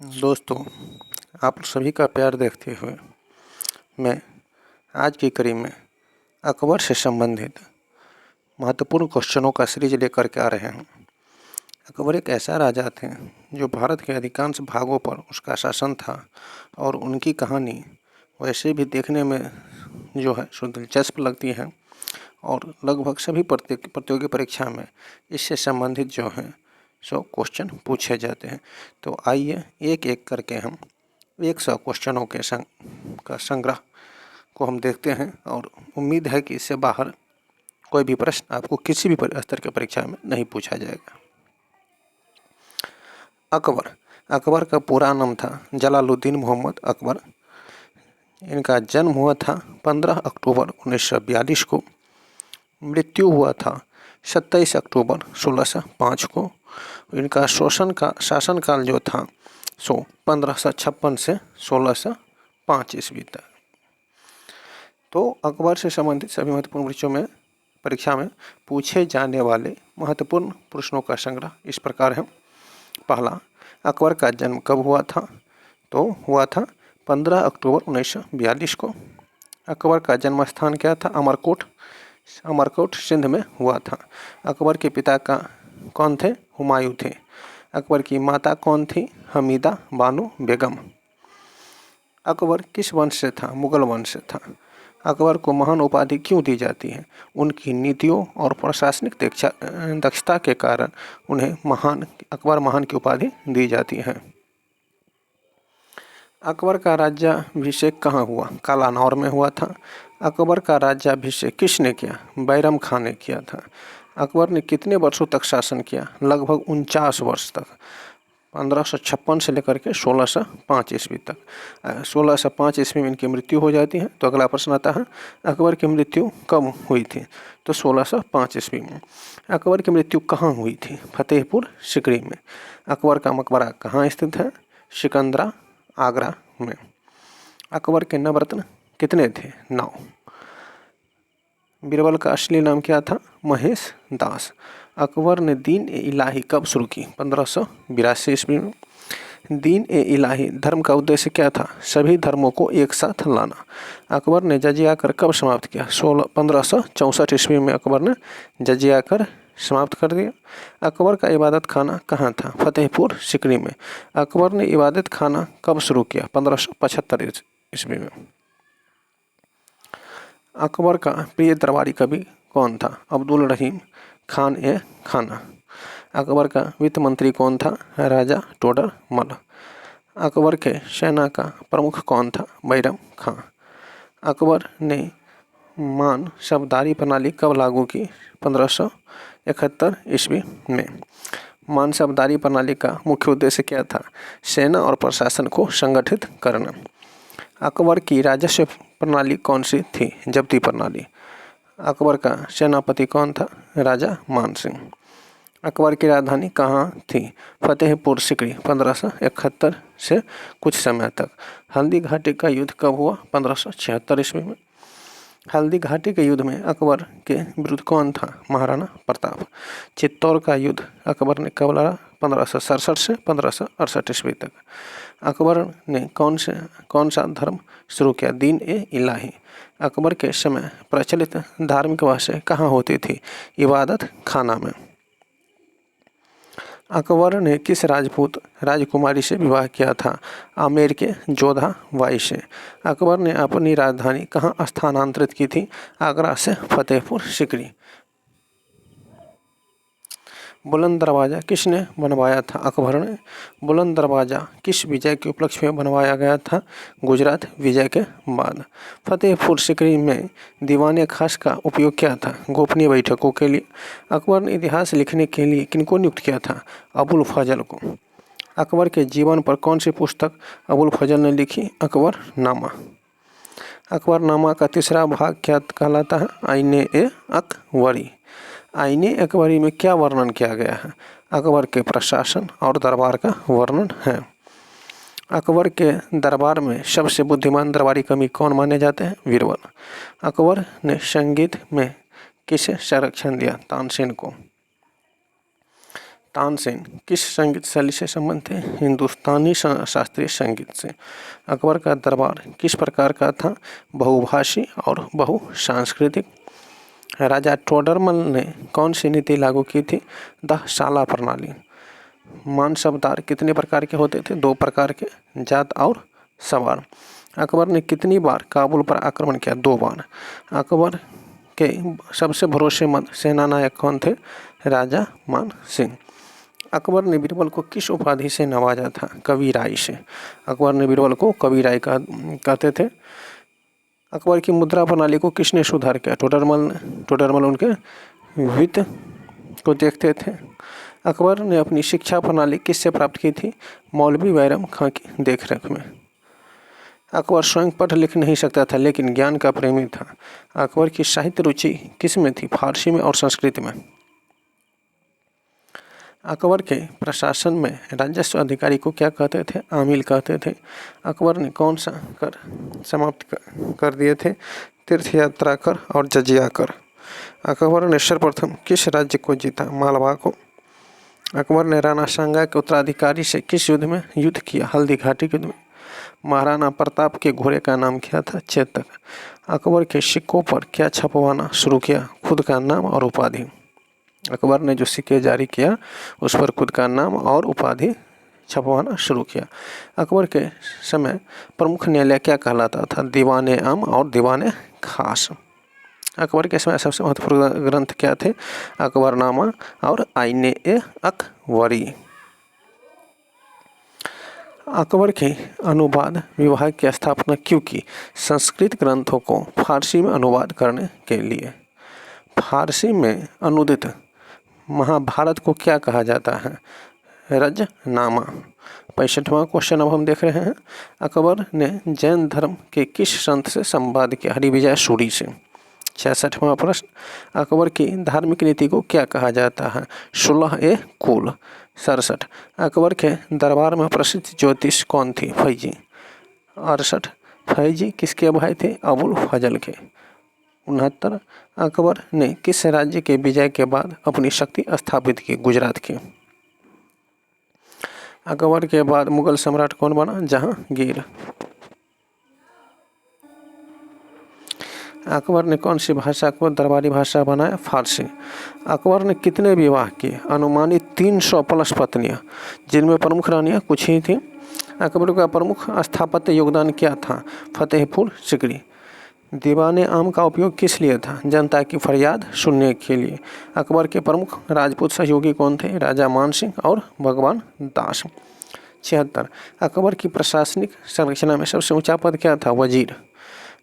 दोस्तों, आप सभी का प्यार देखते हुए मैं आज की कड़ी में अकबर से संबंधित महत्वपूर्ण क्वेश्चनों का सीरीज लेकर के आ रहे हैं। अकबर एक ऐसा राजा थे जो भारत के अधिकांश भागों पर उसका शासन था और उनकी कहानी वैसे भी देखने में जो है सो दिलचस्प लगती है और लगभग सभी प्रतियोगी परीक्षा में इससे संबंधित जो है सो क्वेश्चन पूछे जाते हैं। तो आइए एक एक करके हम 100 क्वेश्चनों के संग्रह को हम देखते हैं और उम्मीद है कि इससे बाहर कोई भी प्रश्न आपको किसी भी स्तर की परीक्षा में नहीं पूछा जाएगा। अकबर का पूरा नाम था जलालुद्दीन मोहम्मद अकबर। इनका जन्म हुआ था 15 अक्टूबर 1942 को। मृत्यु हुआ था 27 अक्टूबर 1605 को। इनका शासनकाल जो था सो 1556 से 1605 ईस्वी तक। तो अकबर से संबंधित सभी महत्वपूर्ण परीक्षा में पूछे जाने वाले महत्वपूर्ण प्रश्नों का संग्रह इस प्रकार है। पहला, अकबर का जन्म कब हुआ था? तो हुआ था 15 अक्टूबर 1942 को। अकबर का जन्म स्थान क्या था? अमरकोट सिंध में हुआ था। अकबर के पिता कौन थे? हुमायूं थे। अकबर की माता कौन थी? हमीदा बानो बेगम। अकबर किस वंश से था? मुगल वंश से था। अकबर को महान उपाधि क्यों दी जाती है? उनकी नीतियों और प्रशासनिक दक्षता के कारण उन्हें अकबर महान की उपाधि दी जाती है। अकबर का राज्याभिषेक कहाँ हुआ? कालानौर में हुआ था। अकबर का राज्याभिषेक किसने किया? बैरम खान ने किया था। अकबर ने कितने वर्षों तक शासन किया? लगभग 49 वर्ष तक। 1556 से लेकर के 1605 ईस्वी तक। 1605 ईस्वी में इनकी मृत्यु हो जाती है। तो अगला प्रश्न आता है, अकबर की मृत्यु कब हुई थी? तो 1605 ईस्वी में। अकबर की मृत्यु कहाँ हुई थी? फतेहपुर सिकरी में। अकबर का मकबरा कहाँ स्थित है? सिकंदरा, आगरा में। अकबर के नवरत्न कितने थे? 9। बीरबल का असली नाम क्या था? महेश दास। अकबर ने दीन ए इलाही कब शुरू की? 1582 ईस्वी में। दीन ए इलाही धर्म का उद्देश्य क्या था? सभी धर्मों को एक साथ लाना। अकबर ने जजिया कर कब समाप्त किया? 1564 ईस्वी में अकबर ने जजिया कर समाप्त कर दिया। अकबर का इबादत खाना कहाँ था? फतेहपुर सिकरी में। अकबर ने इबादत खाना कब शुरू किया? 1575 ईस्वी में। अकबर का प्रिय दरबारी कवि कौन था? अब्दुल रहीम खान ए खाना। अकबर का वित्त मंत्री कौन था? राजा टोडर मल। अकबर के सेना का प्रमुख कौन था? बैरम खां। अकबर ने मान शब्दारी प्रणाली कब लागू की? 1571 ईस्वी में। मान शब्दारी प्रणाली का मुख्य उद्देश्य क्या था? सेना और प्रशासन को संगठित करना। अकबर की राजस्व प्रणाली कौन सी थी? जब्ती प्रणाली। अकबर का सेनापति कौन था? राजा मान सिंह। अकबर की राजधानी कहाँ थी? फतेहपुर सिकरी। 1571 से कुछ समय तक। हल्दी घाटी का युद्ध कब हुआ? 1576 ईस्वी में। हल्दी घाटी के युद्ध में अकबर के विरुद्ध कौन था? महाराणा प्रताप। चित्तौड़ का युद्ध अकबर ने कब लड़ा? 1567 से 1568 ईस्वी तक। अकबर ने कौन सा धर्म शुरू किया? दीन ए इलाही। अकबर के समय प्रचलित धार्मिक भाषा कहाँ होती थी? इबादत खाना में। अकबर ने किस राजपूत राजकुमारी से विवाह किया था? आमेर के जोधा बाई से। अकबर ने अपनी राजधानी कहाँ स्थानांतरित की थी? आगरा से फतेहपुर सिकरी। बुलंद दरवाज़ा किसने बनवाया था? अकबर ने। बुलंद दरवाज़ा किस विजय के उपलक्ष्य में बनवाया गया था? गुजरात विजय के बाद। फतेहपुर सिकरी में दीवान खास का उपयोग क्या था? गोपनीय बैठकों के लिए। अकबर ने इतिहास लिखने के लिए किनको नियुक्त किया था? अबुल फजल को। अकबर के जीवन पर कौन सी पुस्तक अबुल फजल ने लिखी? अकबरनामा। अकबरनामा का तीसरा भाग क्या कहलाता है? आईने ए अकबरी। आईने अकबरी में क्या वर्णन किया गया है? अकबर के प्रशासन और दरबार का वर्णन है। अकबर के दरबार में सबसे बुद्धिमान दरबारी कवि कौन माने जाते हैं? बीरबल। अकबर ने संगीत में किसे संरक्षण दिया? तानसेन को। तानसेन किस संगीत शैली से संबंधित थे? हिंदुस्तानी शास्त्रीय संगीत से। अकबर का दरबार किस प्रकार का था? बहुभाषी और बहुसांस्कृतिक। राजा टोडरमल ने कौन सी नीति लागू की थी? दहशाला प्रणाली। मानसबदार कितने प्रकार के होते थे? 2 प्रकार के, जाट और सवार। अकबर ने कितनी बार काबुल पर आक्रमण किया? 2 बार। अकबर के सबसे भरोसेमंद सेनानायक कौन थे? राजा मान सिंह। अकबर ने बीरबल को किस उपाधि से नवाजा था? कबीराई से। अकबर ने बीरबल को कबीराई कहते थे। अकबर की मुद्रा प्रणाली को किसने सुधार किया? टोडरमल उनके वित्त को देखते थे। अकबर ने अपनी शिक्षा प्रणाली किससे प्राप्त की थी? मौलवी बैरम खां की देखरेख में। अकबर स्वयं पढ़ लिख नहीं सकता था लेकिन ज्ञान का प्रेमी था। अकबर की साहित्य रुचि किस में थी? फारसी में और संस्कृत में। अकबर के प्रशासन में राजस्व अधिकारी को क्या कहते थे? आमिल कहते थे। अकबर ने कौन सा कर समाप्त कर दिए थे? तीर्थ यात्रा कर और जजिया कर। अकबर ने सर्वप्रथम किस राज्य को जीता? मालवा को। अकबर ने राणा सांगा के उत्तराधिकारी से किस युद्ध में युद्ध किया? हल्दी घाटी के युद्ध में। महाराणा प्रताप के घोड़े का नाम क्या था? चेतक। अकबर के सिक्कों पर क्या छपवाना शुरू किया? खुद का नाम और उपाधि। अकबर ने जो सिक्के जारी किया उस पर खुद का नाम और उपाधि छपवाना शुरू किया। अकबर के समय प्रमुख न्यायालय क्या कहलाता था? दीवाने आम और दीवाने खास। अकबर के समय सबसे महत्वपूर्ण ग्रंथ क्या थे? अकबरनामा और आईने अकबरी। अकबर के अनुवाद विभाग की स्थापना क्यों की? संस्कृत ग्रंथों को फारसी में अनुवाद करने के लिए। फारसी में अनुदित महाभारत को क्या कहा जाता है? रजनामा। 65वां क्वेश्चन अब हम देख रहे हैं। अकबर ने जैन धर्म के किस संत से संवाद किया? हरिविजय सूरी से। 66वां प्रश्न। अकबर की धार्मिक नीति को क्या कहा जाता है? 16 67। अकबर के दरबार में प्रसिद्ध ज्योतिष कौन थी? फैजी। 68। फैजी किसके भाई थे? अबुल फजल के। 69। अकबर ने किस राज्य के विजय के बाद अपनी शक्ति स्थापित की? गुजरात की। अकबर के बाद मुगल सम्राट कौन बना? जहांगीर। अकबर ने कौन सी भाषा को दरबारी भाषा बनाया? फारसी। अकबर ने कितने विवाह किए? अनुमानित 300 प्लस पत्नियां, जिनमें प्रमुख रानियां कुछ ही थीं। अकबर का प्रमुख स्थापत्य योगदान क्या था? फतेहपुर सिकरी। दीवाने आम का उपयोग किस लिए था? जनता की फरियाद सुनने के लिए। अकबर के प्रमुख राजपूत सहयोगी कौन थे? राजा मान सिंह और भगवान दास। 76। अकबर की प्रशासनिक संरचना में सबसे ऊंचा पद क्या था? वजीर।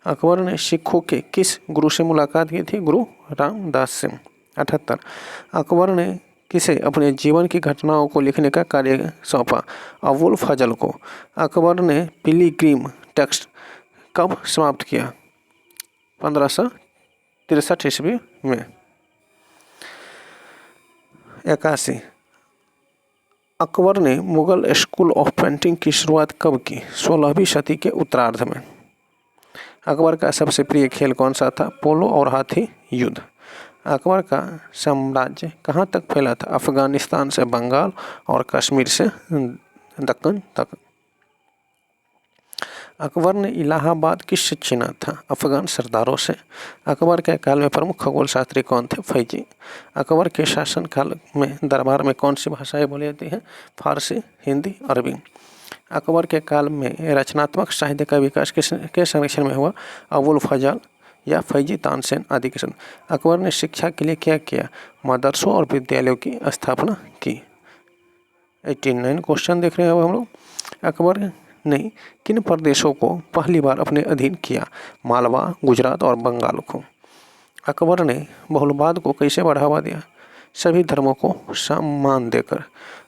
अकबर ने सिखों के किस गुरु से मुलाकात की थी? गुरु रामदास से। 78। अकबर ने किसे अपने जीवन की घटनाओं को लिखने का कार्य सौंपा? अबुल फजल को। अकबर ने पिलीग्रीम टेक्स्ट कब समाप्त किया? 1563 ईस्वी में। 81। अकबर ने मुगल स्कूल ऑफ पेंटिंग की शुरुआत कब की? 16वीं सदी के उत्तरार्ध में। अकबर का सबसे प्रिय खेल कौन सा था? पोलो और हाथी युद्ध। अकबर का साम्राज्य कहाँ तक फैला था? अफगानिस्तान से बंगाल और कश्मीर से दक्कन तक। अकबर ने इलाहाबाद किससे छीना था? अफगान सरदारों से। अकबर के काल में प्रमुख खगोल शास्त्री कौन थे? फैजी। अकबर के शासन काल में दरबार में कौन सी भाषाएं बोली जाती हैं? फारसी, हिंदी, अरबी। अकबर के काल में रचनात्मक साहित्य का विकास किसके संरक्षण में हुआ? अबुल फजल या फैजी तानसेन आदि के संग। अकबर ने शिक्षा के लिए क्या किया? मदरसों और विद्यालयों की स्थापना की। 89 क्वेश्चन देख रहे हैं अब हम लोग। अकबर ने किन प्रदेशों को पहली बार अपने अधीन किया? मालवा, गुजरात और बंगाल को। अकबर ने बहुलवाद को कैसे बढ़ावा दिया? सभी धर्मों को सम्मान देकर।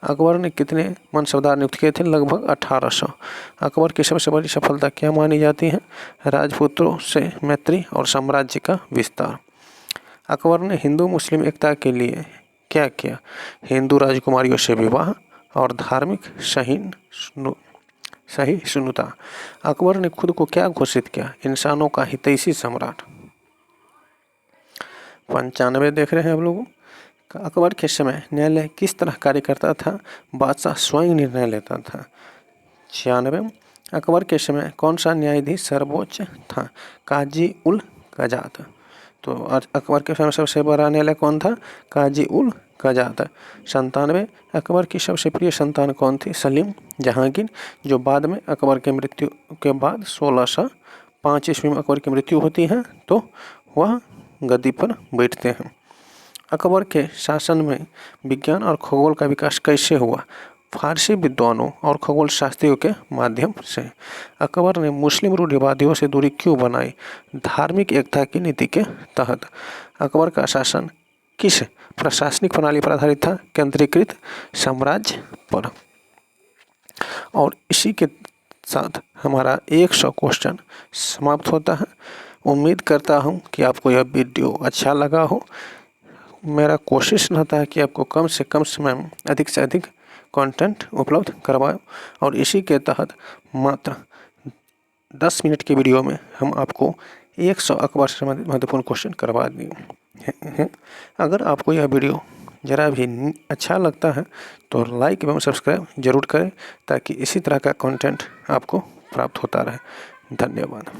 अकबर ने कितने मनसबदार नियुक्त किए थे? लगभग 1800। अकबर की सबसे बड़ी सफलता क्या मानी जाती है? राजपुत्रों से मैत्री और साम्राज्य का विस्तार। अकबर ने हिंदू मुस्लिम एकता के लिए क्या किया? हिंदू राजकुमारियों से विवाह और धार्मिक सहिष्णुता। अकबर ने खुद को क्या घोषित किया? इंसानों का हितैषी सम्राट। 95 देख रहे हैं हम लोग। अकबर के समय न्यायालय किस तरह कार्य करता था? बादशाह स्वयं निर्णय लेता था। 96। अकबर के समय कौन सा न्यायाधीश सर्वोच्च था? काजी उल कजात। तो अकबर के समय सबसे बड़ा न्यायालय कौन था? काजी उल कजात। 97। अकबर की सबसे प्रिय संतान कौन थी? सलीम जहांगीर, जो बाद में अकबर के मृत्यु के बाद 1605 ईस्वी में अकबर की मृत्यु होती है तो वह गद्दी पर बैठते हैं। अकबर के शासन में विज्ञान और खगोल का विकास कैसे हुआ? फारसी विद्वानों और खगोल शास्त्रियों के माध्यम से। अकबर ने मुस्लिम रूढ़िवादियों से दूरी क्यों बनाई? धार्मिक एकता की नीति के तहत। अकबर का शासन किस प्रशासनिक प्रणाली पर आधारित था? केंद्रीकृत साम्राज्य पर। और इसी के साथ हमारा 100 क्वेश्चन समाप्त होता है। उम्मीद करता हूँ कि आपको यह वीडियो अच्छा लगा हो। मेरा कोशिश रहता है कि आपको कम से कम समय में अधिक से अधिक कंटेंट उपलब्ध करवाएं और इसी के तहत मात्र 10 मिनट की वीडियो में हम आपको 100 अकबर से संबंधित महत्वपूर्ण क्वेश्चन करवा दिए। अगर आपको यह वीडियो ज़रा भी अच्छा लगता है तो लाइक एवं सब्सक्राइब जरूर करें ताकि इसी तरह का कंटेंट आपको प्राप्त होता रहे। धन्यवाद।